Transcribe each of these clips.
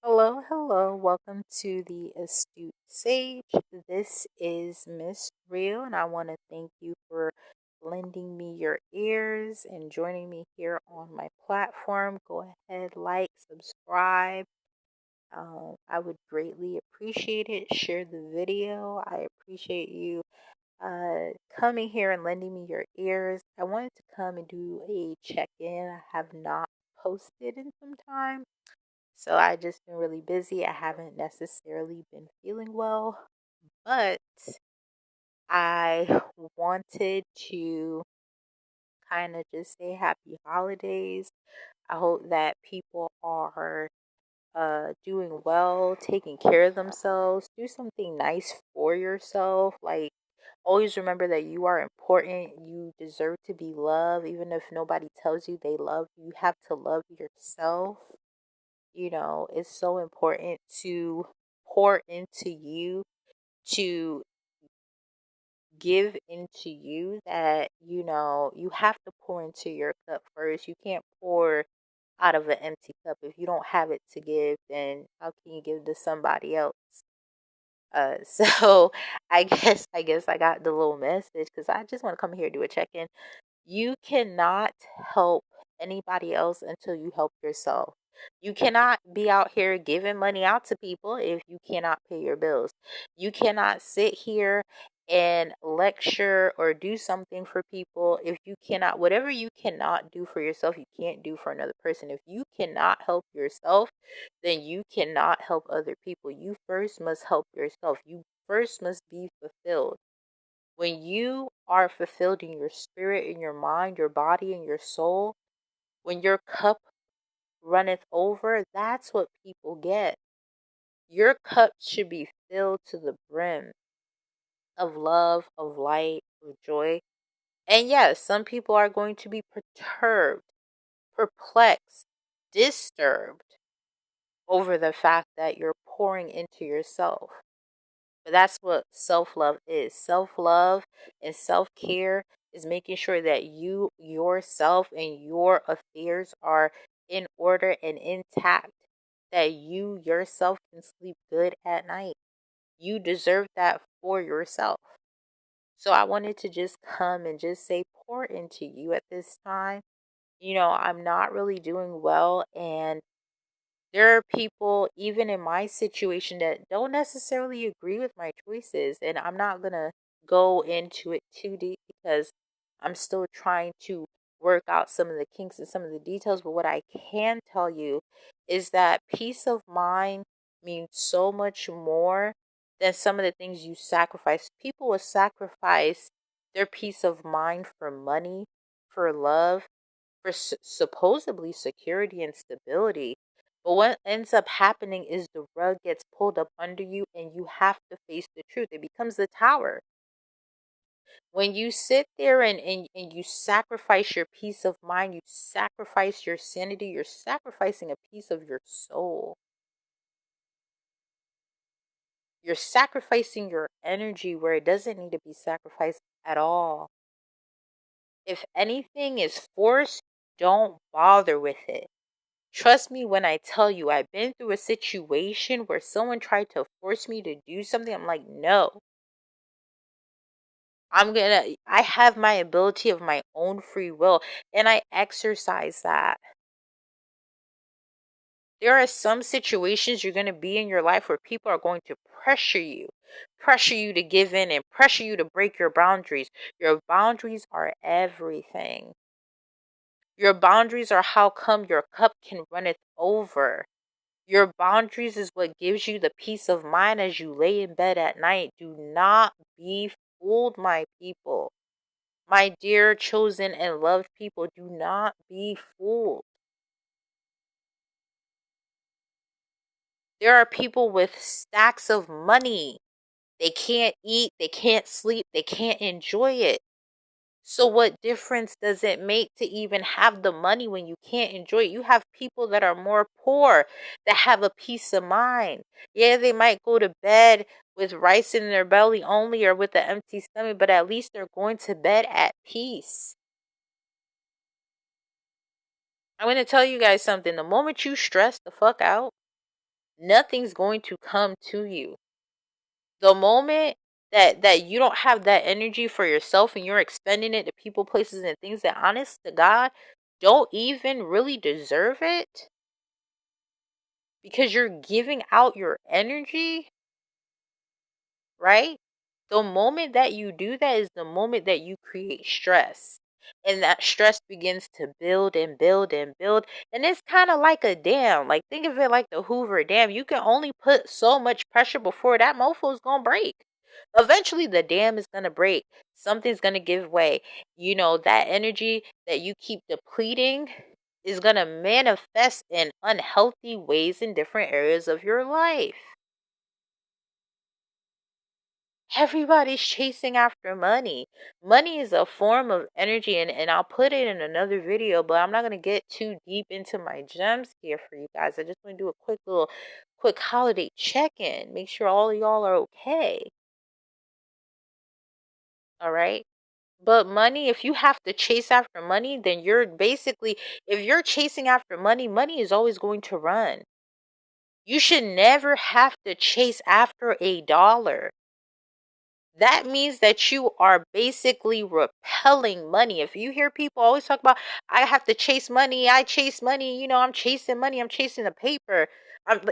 Hello, hello. Welcome to the Astute Sage. This is Miss Real, and I want to thank you for lending me your ears and joining me here on my platform. Go ahead, like, subscribe. I would greatly appreciate it. Share the video. I appreciate you coming here and lending me your ears. I wanted to come and do a check in. I have not posted in some time. So I just been really busy. I haven't necessarily been feeling well, but I wanted to kind of just say happy holidays. I hope that people are doing well, taking care of themselves. Do something nice for yourself. Like, always remember that you are important. You deserve to be loved. Even if nobody tells you they love you, you have to love yourself. It's so important to pour into you, to give into you that, you have to pour into your cup first. You can't pour out of an empty cup. If you don't have it to give, then how can you give to somebody else? So I guess I got the little message because I just want to come here and do a check-in. You cannot help anybody else until you help yourself. You cannot be out here giving money out to people if you cannot pay your bills. You cannot sit here and lecture or do something for people if you cannot, whatever you cannot do for yourself, you can't do for another person. If you cannot help yourself, then you cannot help other people. You first must help yourself. You first must be fulfilled. When you are fulfilled in your spirit, in your mind, your body, and your soul, when your cup runneth over, that's what people get. Your cup should be filled to the brim of love, of light, of joy. And yes, some people are going to be perturbed, perplexed, disturbed over the fact that you're pouring into yourself. But that's what self love is. Self love and self care is making sure that you, yourself, and your affairs are in order and intact. That you yourself can sleep good at night. You deserve that for yourself. So I wanted to just come and just say, pour into you at this time. I'm not really doing well, and there are people, even in my situation, that don't necessarily agree with my choices. And I'm not going to go into it too deep because I'm still trying to work out some of the kinks and some of the details. But what I can tell you is that peace of mind means so much more than some of the things you sacrifice. People will sacrifice their peace of mind for money, for love, for supposedly security and stability. But what ends up happening is the rug gets pulled up under you and you have to face the truth. It becomes the tower. When you sit there and you sacrifice your peace of mind, you sacrifice your sanity, you're sacrificing a piece of your soul. You're sacrificing your energy where it doesn't need to be sacrificed at all. If anything is forced, don't bother with it. Trust me when I tell you, I've been through a situation where someone tried to force me to do something. I'm like, no. I have my ability of my own free will, and I exercise that. There are some situations you're going to be in your life where people are going to pressure you to give in and pressure you to break your boundaries. Your boundaries are everything. Your boundaries are how come your cup can runneth over. Your boundaries is what gives you the peace of mind as you lay in bed at night. Do not be fooled, my people. My dear chosen and loved people, do not be fooled. There are people with stacks of money. They can't eat, they can't sleep, they can't enjoy it. So what difference does it make to even have the money when you can't enjoy it? You have people that are more poor that have a peace of mind. Yeah, they might go to bed with rice in their belly only or with an empty stomach, but at least they're going to bed at peace. I'm going to tell you guys something. The moment you stress the fuck out, nothing's going to come to you. The moment that you don't have that energy for yourself and you're expending it to people, places, and things that, honest to God, don't even really deserve it, because you're giving out your energy, right? The moment that you do that is the moment that you create stress. And that stress begins to build and build and build. And it's kind of like a dam. Like, think of it like the Hoover Dam. You can only put so much pressure before that mofo is going to break. Eventually, the dam is going to break. Something's going to give way. You know, that energy that you keep depleting is going to manifest in unhealthy ways in different areas of your life. Everybody's chasing after money. Money is a form of energy, and I'll put it in another video, but I'm not going to get too deep into my gems here for you guys. I just want to do a quick holiday check-in. Make sure all of y'all are okay. All right? But money, if you have to chase after money, then you're basically, if you're chasing after money, money is always going to run. You should never have to chase after a dollar. That means that you are basically repelling money. If you hear people always talk about, I have to chase money, I chase money, you know, I'm chasing money, I'm chasing the paper.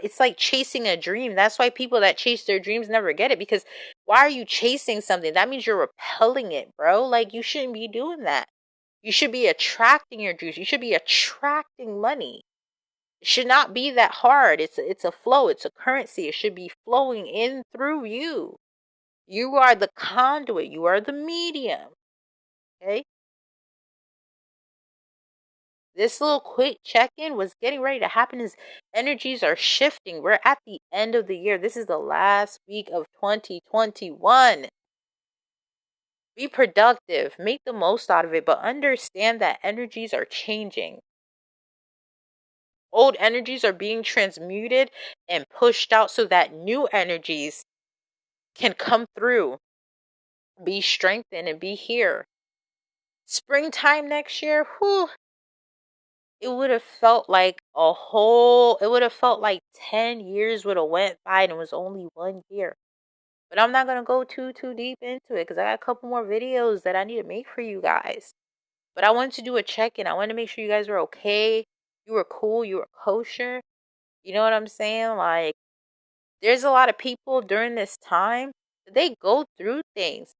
It's like chasing a dream. That's why people that chase their dreams never get it, because why are you chasing something? That means you're repelling it, bro. Like, you shouldn't be doing that. You should be attracting your dreams. You should be attracting money. It should not be that hard. It's a flow, it's a currency. It should be flowing in through you. You are the conduit. You are the medium. Okay? This little quick check-in was getting ready to happen as energies are shifting. We're at the end of the year. This is the last week of 2021. Be productive. Make the most out of it. But understand that energies are changing. Old energies are being transmuted and pushed out so that new energies can come through, be strengthened, and be here. Springtime next year, whew, it would have felt like it would have felt like 10 years would have went by and it was only 1 year. But I'm not going to go too deep into it because I got a couple more videos that I need to make for you guys. But I wanted to do a check-in. I wanted to make sure you guys were okay. You were cool. You were kosher. You know what I'm saying? Like, there's a lot of people during this time, they go through things.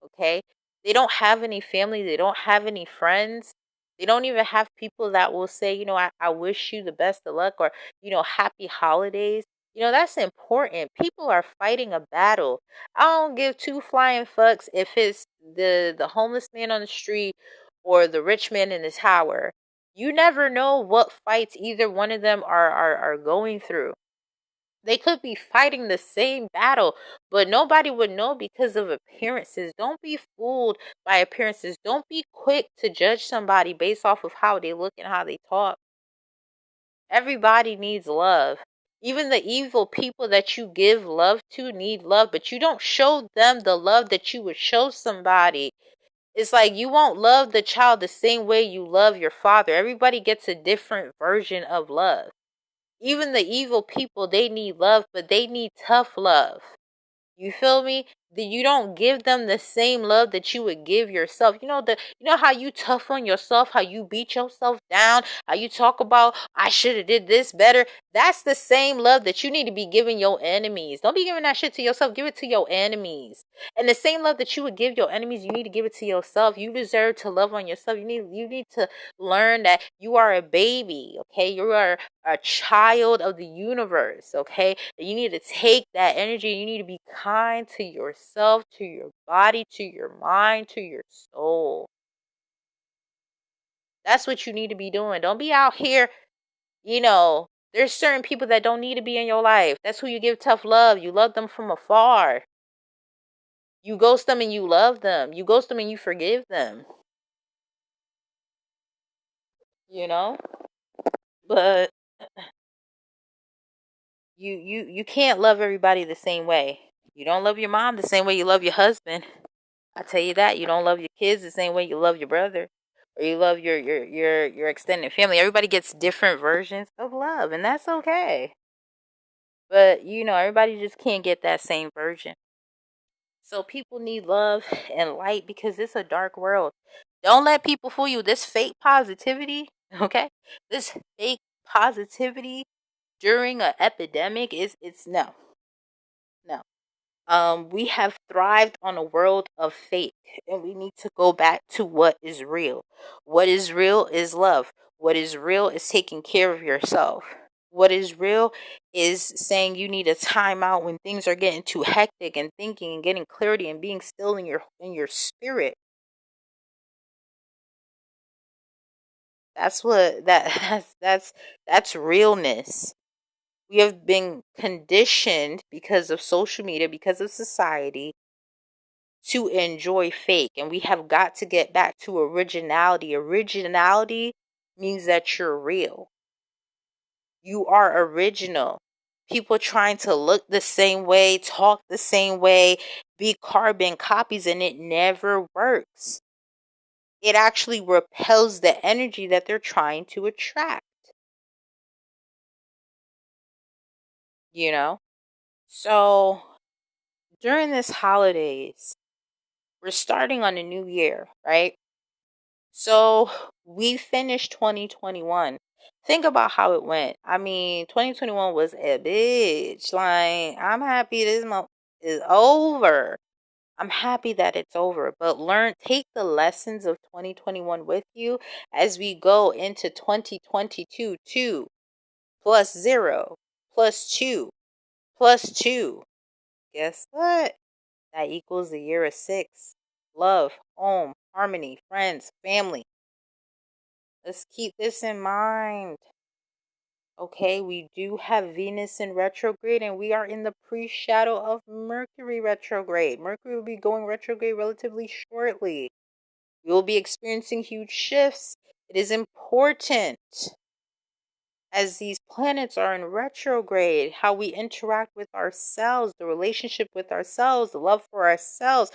Okay? They don't have any family. They don't have any friends. They don't even have people that will say, you know, I wish you the best of luck, or, you know, happy holidays. You know, that's important. People are fighting a battle. I don't give two flying fucks if it's the homeless man on the street or the rich man in the tower. You never know what fights either one of them are going through. They could be fighting the same battle, but nobody would know because of appearances. Don't be fooled by appearances. Don't be quick to judge somebody based off of how they look and how they talk. Everybody needs love. Even the evil people that you give love to need love, but you don't show them the love that you would show somebody. It's like you won't love the child the same way you love your father. Everybody gets a different version of love. Even the evil people, they need love, but they need tough love. You feel me? That you don't give them the same love that you would give yourself. You know how you tough on yourself, how you beat yourself down, how you talk about I should have did this better. That's the same love that you need to be giving your enemies. Don't be giving that shit to yourself. Give it to your enemies. And the same love that you would give your enemies, you need to give it to yourself. You deserve to love on yourself. You need to learn that you are a baby, okay? You are a child of the universe, okay? You need to take that energy. You need to be kind to yourself, to your body, to your mind, to your soul. That's what you need to be doing. Don't be out here, there's certain people that don't need to be in your life. That's who you give tough love. You love them from afar. You ghost them and you love them. You ghost them and you forgive them. You know? But you can't love everybody the same way. You don't love your mom the same way you love your husband. I tell you that. You don't love your kids the same way you love your brother, or you love your extended family. Everybody gets different versions of love, and that's okay. But, everybody just can't get that same version. So people need love and light because it's a dark world. Don't let people fool you. This fake positivity, okay? This fake positivity during an epidemic it's no. No. We have thrived on a world of fake, and we need to go back to what is real. What is real is love. What is real is taking care of yourself. What is real is saying you need a timeout when things are getting too hectic, and thinking and getting clarity and being still in your spirit. That's what that's realness. We have been conditioned because of social media, because of society, to enjoy fake, and we have got to get back to originality. Originality means that you're real. You are original. People trying to look the same way, talk the same way, be carbon copies, and it never works. It actually repels the energy that they're trying to attract, you know? So during this holidays, we're starting on a new year, right? So we finished 2021. Think about how it went. I mean, 2021 was a bitch. Like, I'm happy this month is over. I'm happy that it's over. But take the lessons of 2021 with you as we go into 2022. 2 plus 0 plus 2 plus 2. Guess what? That equals the year of 6. Love, home, harmony, friends, family. Let's keep this in mind. Okay, we do have Venus in retrograde, and we are in the pre-shadow of Mercury retrograde. Mercury will be going retrograde relatively shortly. We will be experiencing huge shifts. It is important, as these planets are in retrograde, how we interact with ourselves, the relationship with ourselves, the love for ourselves.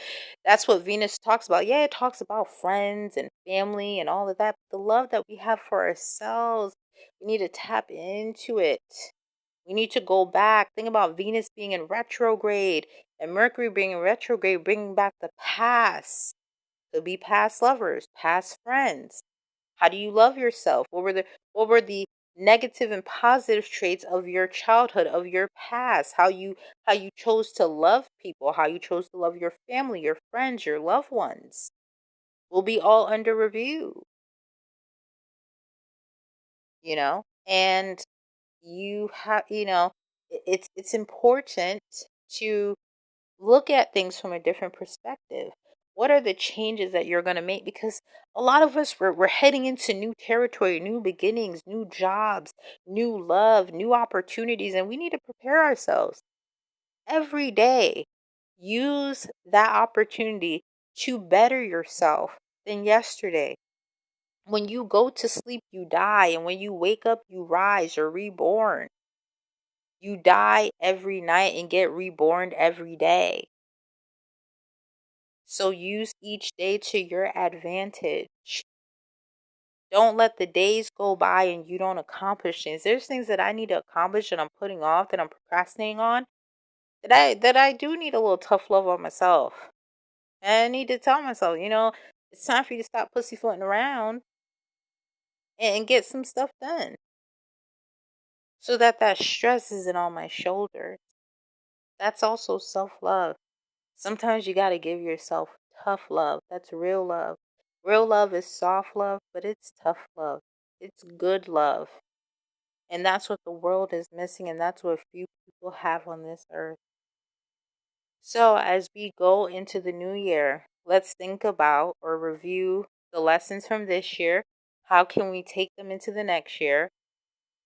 That's what Venus talks about. Yeah, it talks about friends and family and all of that. But the love that we have for ourselves, we need to tap into it. We need to go back. Think about Venus being in retrograde and Mercury being in retrograde, bringing back the past. Could be past lovers, past friends. How do you love yourself? What were the negative and positive traits of your childhood, of your past? How you chose to love people, how you chose to love your family, your friends, your loved ones. Will be all under review, And you have, it's important to look at things from a different perspective. What are the changes that you're going to make? Because a lot of us, we're heading into new territory, new beginnings, new jobs, new love, new opportunities, and we need to prepare ourselves every day. Use that opportunity to better yourself than yesterday. When you go to sleep, you die, and when you wake up, you rise. You're reborn. You die every night and get reborn every day. So use each day to your advantage. Don't let the days go by and you don't accomplish things. There's things that I need to accomplish that I'm putting off, that I'm procrastinating on, that I do need a little tough love on myself. And I need to tell myself, it's time for you to stop pussyfooting around and get some stuff done. So that stress isn't on my shoulders. That's also self-love. Sometimes you got to give yourself tough love. That's real love. Real love is soft love, but it's tough love. It's good love. And that's what the world is missing, and that's what few people have on this earth. So, as we go into the new year, let's think about or review the lessons from this year. How can we take them into the next year?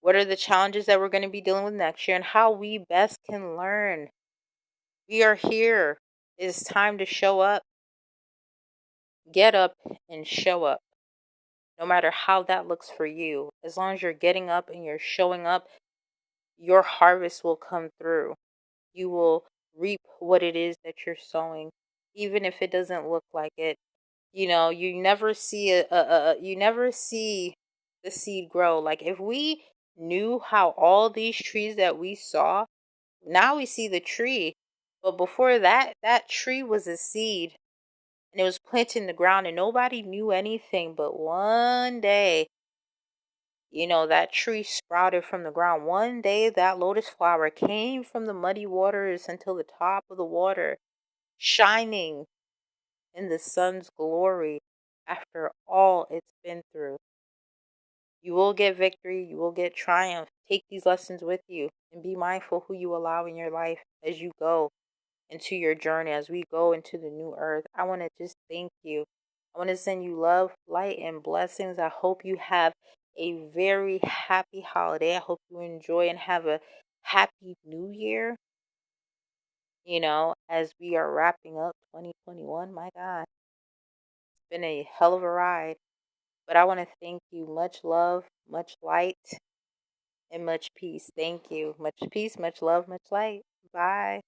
What are the challenges that we're going to be dealing with next year, and how we best can learn? We are here. It's time to show up. Get up and show up. No matter how that looks for you. As long as you're getting up and you're showing up, your harvest will come through. You will reap what it is that you're sowing, even if it doesn't look like it. You never see you never see the seed grow. Like, if we knew how all these trees that we saw Now we see the tree. But before that, that tree was a seed and it was planted in the ground and nobody knew anything. But one day, that tree sprouted from the ground. One day, that lotus flower came from the muddy waters until the top of the water, shining in the sun's glory after all it's been through. You will get victory. You will get triumph. Take these lessons with you and be mindful who you allow in your life as you go into your journey, as we go into the new earth. I want to just thank you. I want to send you love, light, and blessings. I hope you have a very happy holiday. I hope you enjoy and have a happy new year, as we are wrapping up 2021. My God, it's been a hell of a ride. But I want to thank you. Much love, much light, and much peace. Thank you. Much peace, much love, much light. Bye.